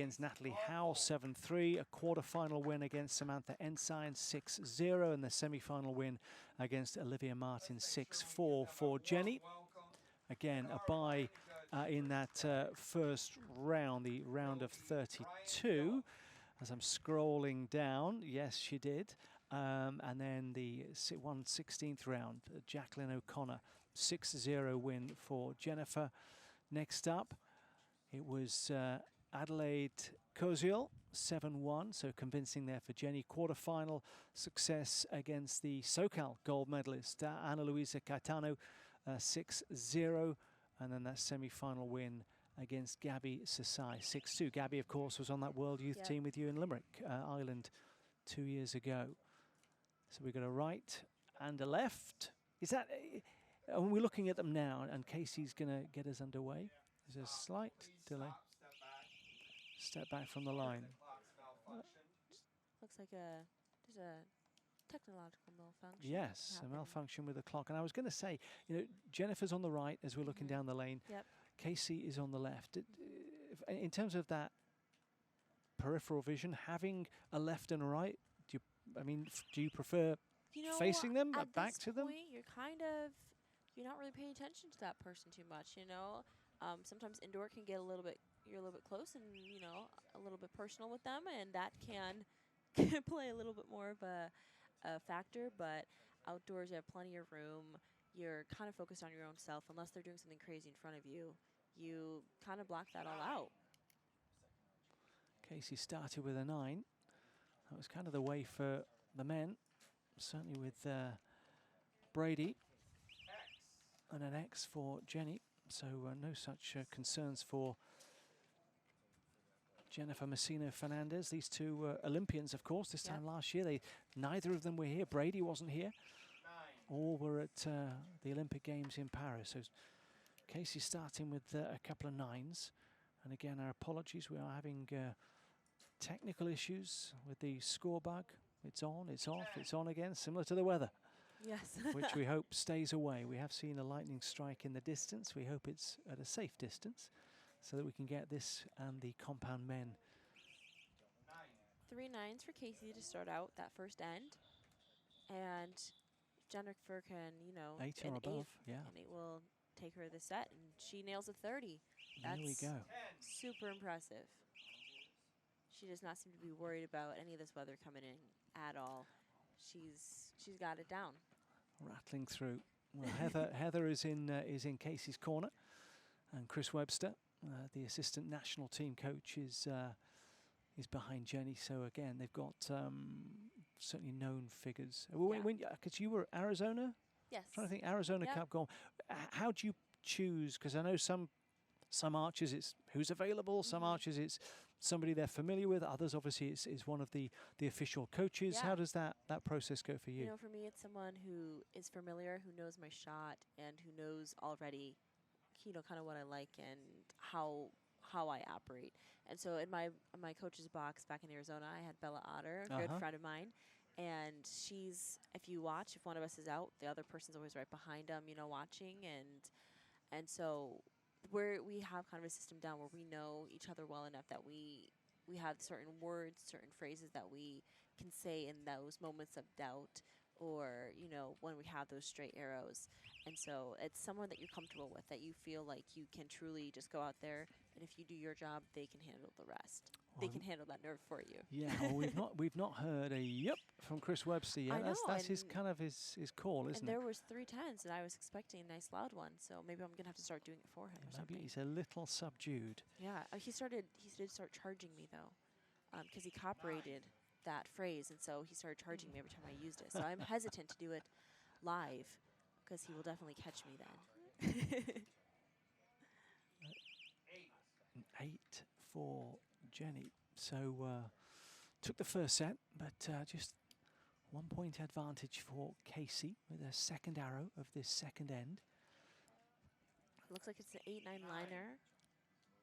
against Natalie Howe, 7-3. A quarterfinal win against Samantha Ensign, 6-0. And the semi-final win against Olivia Martin, 6-4 for Jenny. Again, a bye in that first round, the round of 32. As I'm scrolling down, yes, she did. And then the 1/16th round, Jacqueline O'Connor, 6-0 win for Jennifer. Next up, it was Adelaide Koziel, 7-1, so convincing there for Jenny. Quarterfinal success against the SoCal gold medalist, Ana Luisa Caetano, 6-0. And then that semi-final win against Gabby Sasai, 6-2. Gabby, of course, was on that World Youth team with you in Limerick, Ireland, 2 years ago. So we've got a right and a left. Is that, when we're looking at them now, and Casey's going to get us underway, there's a slight delay. Step back from the line. Looks like there's a technological malfunction. Yes, a malfunction with the clock. And I was going to say, you know, Jennifer's on the right as we're looking down the lane. Yep. Casey is on the left. In terms of that peripheral vision, having a left and a right, do you prefer facing them, back to them? You're not really paying attention to that person too much, you know. Sometimes indoor can get you're a little bit close and, you know, a little bit personal with them, and that can play a little bit more of a factor. But outdoors, you have plenty of room. You're kind of focused on your own self. Unless they're doing something crazy in front of you, you kind of block that all out. Casey started with a 9. That was kind of the way for the men, certainly with Brady. And an X for Jenny. So no such concerns for Jennifer Mucino Fernandez. These two Olympians, of course, this time last year. Neither of them were here. Brady wasn't here. All were at the Olympic Games in Paris. So Casey starting with a couple of 9s. And again, our apologies. We are having technical issues with the score bug. It's on, it's off, it's on again, similar to the weather. Yes. Which we hope stays away. We have seen a lightning strike in the distance. We hope it's at a safe distance so that we can get this and the compound men. 3 9s for Casey to start out that first end. And Jennifer can, you know, 8 or above, yeah. And it will take her the set, and she nails a 30. There we go. Super impressive. She does not seem to be worried about any of this weather coming in at all. She's got it down. Rattling through. Well, Heather is in Casey's corner, and Chris Webster, the assistant national team coach, is behind Jenny. So again, they've got certainly known figures. Because you were Arizona. Yes. I'm trying to think, Arizona Cup gold. How do you choose? Because I know some archers it's who's available. Some archers it's somebody they're familiar with. Others obviously it's one of the official coaches. Yeah. How does that process go for you? You know, for me, it's someone who is familiar, who knows my shot, and who knows already, you know, kind of what I like and how I operate. And so in my coach's box back in Arizona, I had Bella Otter, a good friend of mine. And if you watch, if one of us is out, the other person's always right behind them, you know, watching. And so we have kind of a system down where we know each other well enough that we have certain words, certain phrases that we can say in those moments of doubt, or, you know, when we have those straight arrows. And so it's someone that you're comfortable with, that you feel like you can truly just go out there, and if you do your job, they can handle the rest. They can handle that nerve for you. Yeah, well, we've not heard a yep from Chris Webster yet. I know, that's his kind of his call, isn't it? And there was 3 10s, and I was expecting a nice loud one, so maybe I'm gonna have to start doing it for him. Or something. Maybe he's a little subdued. Yeah, he did start charging me though, because he copyrighted that phrase, and so he started charging me every time I used it. So I'm hesitant to do it live, because he will definitely catch me then. 8 for Jenny. So took the first set, but just 1 point advantage for Casey with a second arrow of this second end. Looks like it's an 8-9 liner.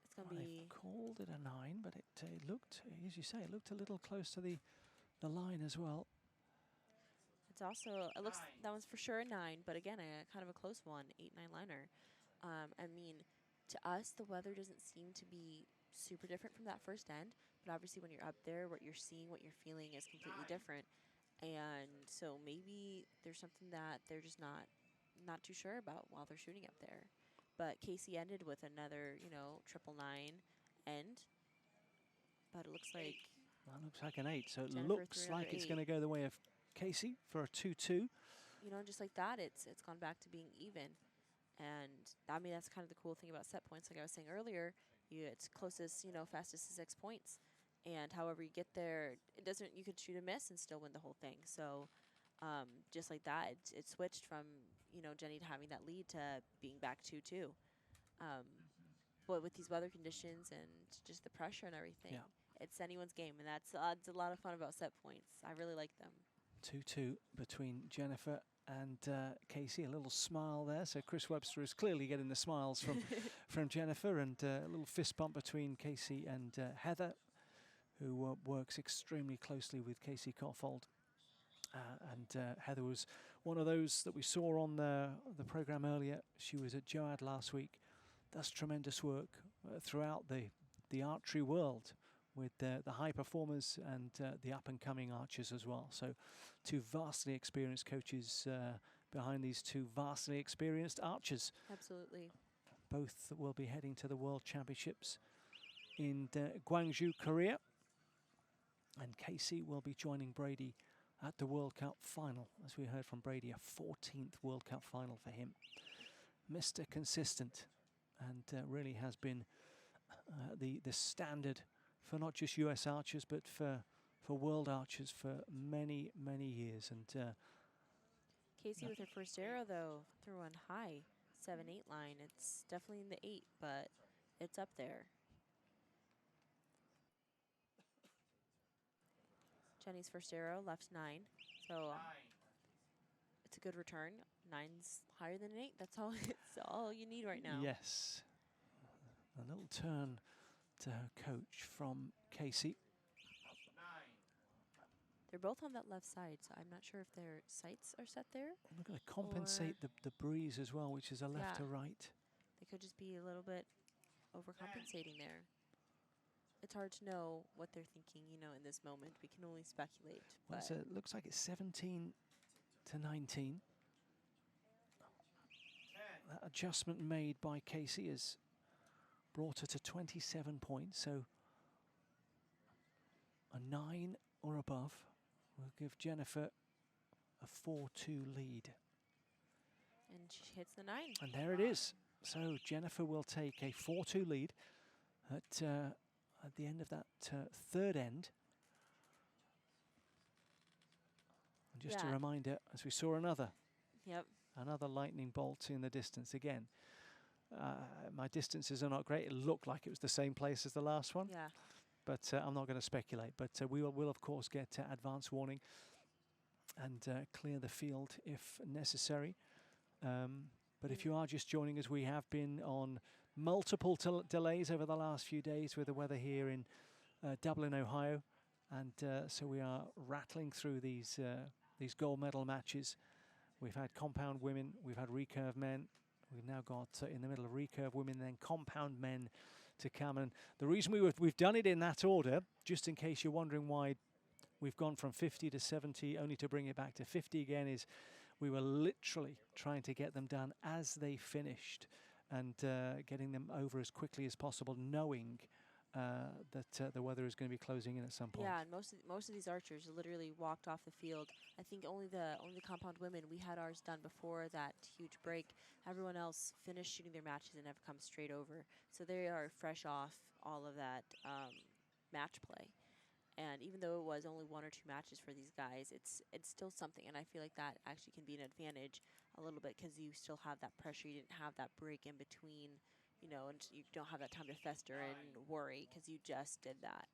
It's going to be... I've called it a 9, but it looked, as you say, it looked a little close to the line as well. It's also, it looks, that one's for sure a 9, but again, kind of a close one, 8-9 liner. I mean, to us, the weather doesn't seem to be super different from that first end. But obviously when you're up there, what you're seeing, what you're feeling is completely different. And so maybe there's something that they're just not too sure about while they're shooting up there. But Casey ended with another, you know, 999 end. But it looks like That looks like an 8, so it Jennifer looks like it's 308. going to go the way of Casey for a 2-2. You know, just like that, it's gone back to being even. And I mean, that's kind of the cool thing about set points. Like I was saying earlier, it's closest, you know, fastest to 6 points. And however you get there, it doesn't, you could shoot a miss and still win the whole thing. So just like that, it switched from, you know, Jenny having that lead to being back 2-2. But with these weather conditions and just the pressure and everything, it's anyone's game. And that's a lot of fun about set points. I really like them. 2-2 between Jennifer and Casey. A little smile there. So Chris Webster is clearly getting the smiles from from Jennifer, and a little fist bump between Casey and Heather, who works extremely closely with Casey Kaufhold. And Heather was one of those that we saw on the program earlier. She was at Joad last week. Does tremendous work throughout the archery world with the high performers and the up-and-coming archers as well. So 2 vastly experienced coaches behind these 2 vastly experienced archers. Absolutely. Both will be heading to the World Championships in Gwangju, Korea. And Casey will be joining Brady at the World Cup final. As we heard from Brady, a 14th World Cup final for him. Mr. Consistent, and really has been the standard for not just US archers, but for world archers for many, many years. And Casey with her first arrow, though, threw one high, 7-8 line. It's definitely in the 8, but it's up there. Jenny's first arrow, left 9. So it's a good return. 9's higher than an 8. That's all. It's all you need right now. yes, a little turn to her coach from Casey. They're both on that left side, so I'm not sure if their sights are set there. We're going to compensate the breeze as well, which is a left to right. They could just be a little bit overcompensating there. It's hard to know what they're thinking, you know, in this moment. We can only speculate. Well, But it looks like it's 17 to 19. That adjustment made by Casey has brought her to 27 points, so a 9 or above will give Jennifer a 4-2 lead. and she hits the 9. And there it is. So Jennifer will take a 4-2 lead at the end of that third end. And just a reminder, as we saw another lightning bolt in the distance again. My distances are not great. It looked like it was the same place as the last one. Yeah. But I'm not going to speculate. But we will of course get advance warning and clear the field if necessary. But if you are just joining us, we have been on multiple delays over the last few days with the weather here in Dublin, Ohio. And so we are rattling through these gold medal matches. We've had compound women, we've had recurve men. We've now got in the middle of recurve women, then compound men to come. And the reason we've done it in that order, just in case you're wondering why we've gone from 50 to 70, only to bring it back to 50 again, is we were literally trying to get them done as they finished and getting them over as quickly as possible, knowing that the weather is going to be closing in at some point. Yeah, and most of these archers literally walked off the field. I think only the compound women, we had ours done before that huge break. Everyone else finished shooting their matches and have come straight over. So they are fresh off all of that match play. And even though it was only 1 or 2 matches for these guys, it's still something. And I feel like that actually can be an advantage a little bit because you still have that pressure. You didn't have that break in between, you know, and you don't have that time to fester and worry because you just did that.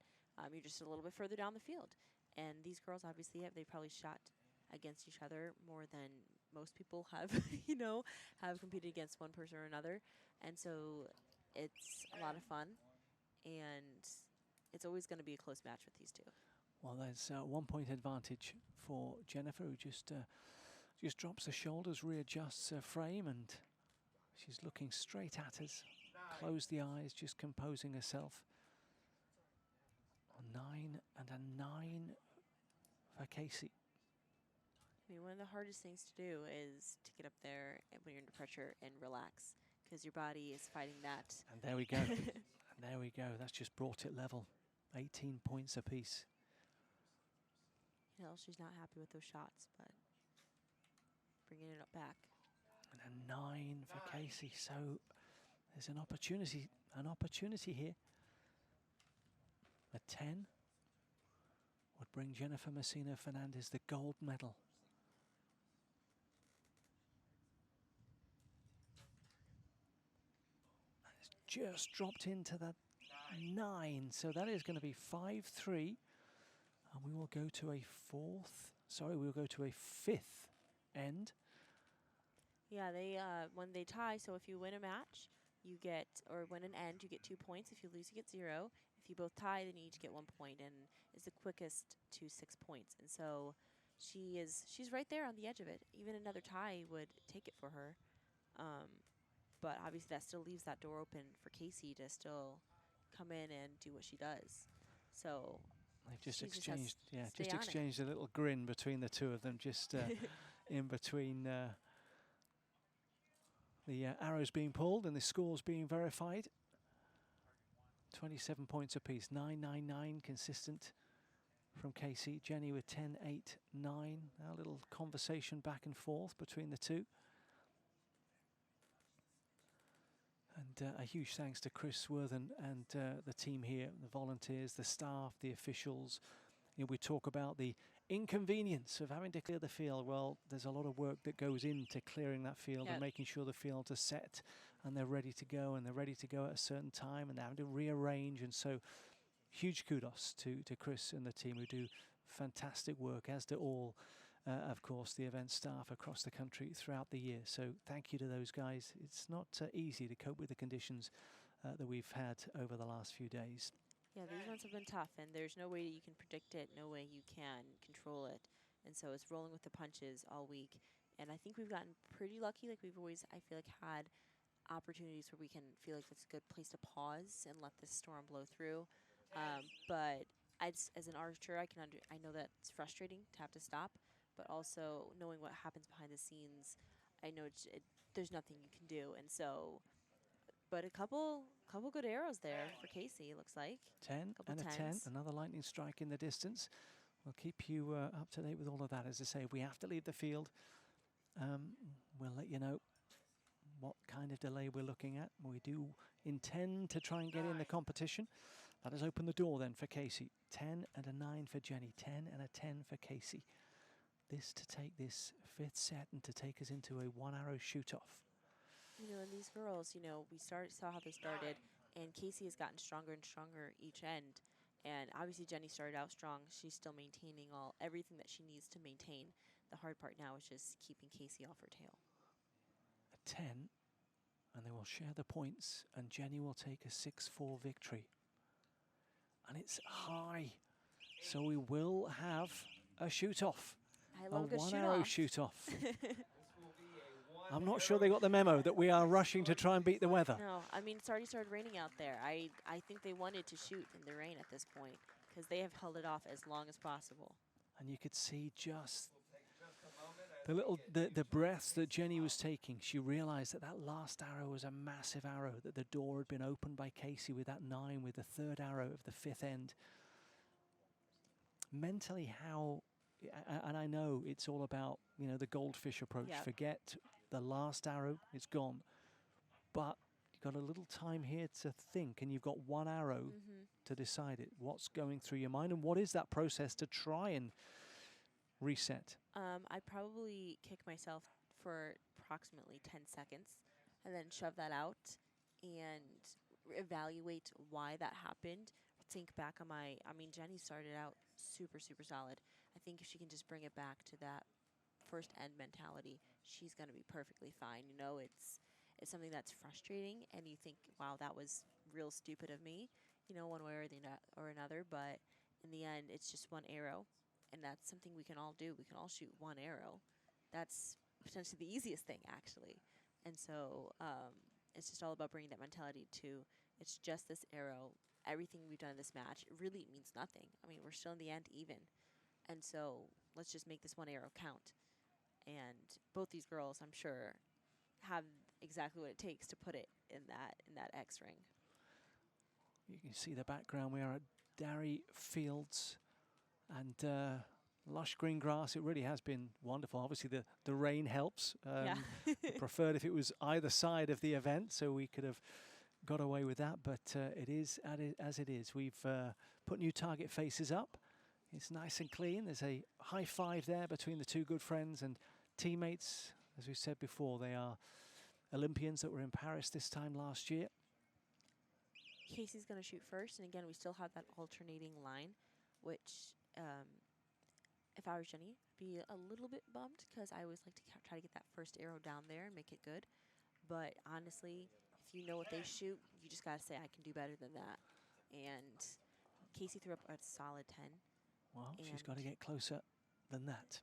You're just a little bit further down the field. And these girls, obviously, they probably shot against each other more than most people have, you know, have competed against one person or another. And so it's a lot of fun. And it's always going to be a close match with these two. Well, there's 1 point advantage for Jennifer, who just drops the shoulders, readjusts her frame, and she's looking straight at us. Close the eyes, just composing herself. 9 and a 9 for Casey. I mean, one of the hardest things to do is to get up there and when you're under pressure and relax, because your body is fighting that. And there we go. And there we go. That's just brought it level. 18 points apiece. You know, she's not happy with those shots, but bringing it up back. And a 9 for Casey. So there's an opportunity here. A 10 would bring Jennifer Mucino Fernandez the gold medal. Just dropped into that 9, so that is going to be 5-3, and we will go to a we'll go to a 5th end. Yeah, they when they tie, so if you win a match, you get, or win an end, you get 2 points. If you lose, you get 0. If you both tie, then you each get 1 point, and is the quickest to 6 points. And so she's right there on the edge of it. Even another tie would take it for her. But obviously that still leaves that door open for Casey to still come in and do what she does. So they've just exchanged, a little grin between the two of them, just in between the arrows being pulled and the scores being verified. 27 points apiece, 9-9-9 consistent from Casey. Jenny with 10-8-9. A little conversation back and forth between the two. And a huge thanks to Chris Worthen and the team here, the volunteers, the staff, the officials. You know, we talk about the inconvenience of having to clear the field. Well, there's a lot of work that goes into clearing that field and making sure the fields are set and they're ready to go, and they're ready to go at a certain time, and they're having to rearrange. And so huge kudos to Chris and the team, who do fantastic work, as do all of course, the event staff across the country throughout the year. So thank you to those guys. It's not easy to cope with the conditions that we've had over the last few days. Yeah, these ones have been tough, and there's no way that you can predict it, no way you can control it. And so it's rolling with the punches all week. And I think we've gotten pretty lucky. Like, we've always, I feel like, had opportunities where we can feel like it's a good place to pause and let this storm blow through. But as an archer, I know that it's frustrating to have to stop. But also knowing what happens behind the scenes, I know there's nothing you can do. And so, but a couple good arrows there for Casey, it looks like. 10 and a 10, another lightning strike in the distance. We'll keep you up to date with all of that. As I say, if we have to leave the field, we'll let you know what kind of delay we're looking at. We do intend to try and get in the competition. That has opened the door then for Casey. 10 and a 9 for Jenny, 10 and a 10 for Casey. This to take this 5th set and to take us into a 1-arrow shoot-off. You know, and these girls, you know, we saw how they started, and Casey has gotten stronger and stronger each end. And obviously Jenny started out strong. She's still maintaining everything that she needs to maintain. The hard part now is just keeping Casey off her tail. A 10, and they will share the points, and Jenny will take a 6-4 victory. And it's high, so we will have a shoot-off. I love a 1-arrow shoot-off. I'm not sure they got the memo that we are rushing to try and beat the weather. No, I mean, it's already started raining out there. I think they wanted to shoot in the rain at this point, because they have held it off as long as possible. And you could see just the breaths that Jenny was taking. She realized that last arrow was a massive arrow, that the door had been opened by Casey with that 9, with the 3rd arrow of the 5th end. Mentally, and I know it's all about, you know, the goldfish approach. Yep. Forget the last arrow, it's gone. But you've got a little time here to think, and you've got 1 arrow to decide it. What's going through your mind, and what is that process to try and reset? I probably kick myself for approximately 10 seconds and then shove that out and evaluate why that happened. Think back on Jenny started out super, super solid. I think if she can just bring it back to that first end mentality, she's going to be perfectly fine. You know, it's something that's frustrating, and you think, wow, that was real stupid of me, you know, one way or another. But in the end, it's just 1 arrow, and that's something we can all do. We can all shoot 1 arrow. That's potentially the easiest thing, actually. And so it's just all about bringing that mentality to, it's just this arrow. everything we've done in this match, it really means nothing. I mean, we're still in the end even. And so let's just make this one arrow count. And both these girls, I'm sure, have exactly what it takes to put it in that X ring. You can see the background. We are at Darry Fields and lush green grass. It really has been wonderful. Obviously, the rain helps. Yeah. Preferred if it was either side of the event, so we could have got away with that. But it is as it is. We've put new target faces up. It's nice and clean. There's a high five there between the two good friends and teammates. As we said before, they are Olympians that were in Paris this time last year. Casey's going to shoot first, and again, we still have that alternating line, which, if I was Jenny, I'd be a little bit bummed because I always like to try to get that first arrow down there and make it good. But honestly, if you know what they shoot, you just got to say, I can do better than that. And Casey threw up a solid 10. Well, she's got to get closer than that.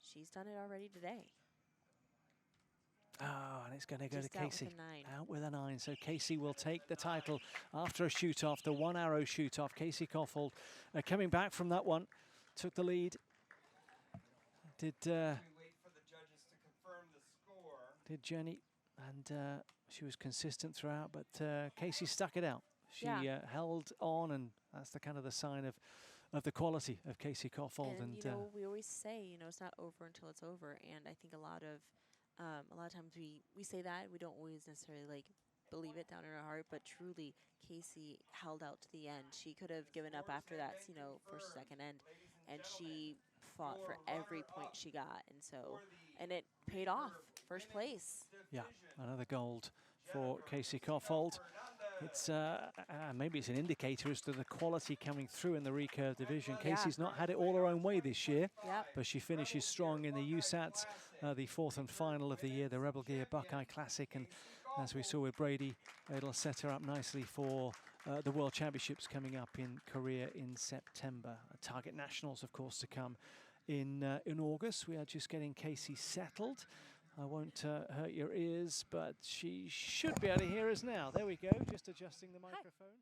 She's done it already today. Oh, and it's going to go to Just out with Casey. a 9. Out with a 9. So Casey will take the title after a shoot-off, the one-arrow shoot-off. Casey Kaufhold coming back from that one, took the lead. Did Jenny, and she was consistent throughout, but Casey stuck it out. She held on, and that's the kind of the sign of the quality of Casey Kaufhold. And you know, we always say, you know, it's not over until it's over, and I think a lot of times we say that, we don't always necessarily like believe it down in our heart, but truly Casey held out to the end. She could have given up after that, you know, first, second end, and she fought for every point she got, and it paid off. First place. Yeah, another gold for Casey Kaufhold. It's maybe it's an indicator as to the quality coming through in the recurve division. Casey's not had it all her own way this year, but she finishes strong in the USAT, the 4th and final of the year, the Rebel Gear Buckeye Classic, and as we saw with Brady, it'll set her up nicely for the World Championships coming up in Korea in September. Target Nationals, of course, to come in August. We are just getting Casey settled. I won't hurt your ears, but she should be able to hear us now. There we go, just adjusting the microphone.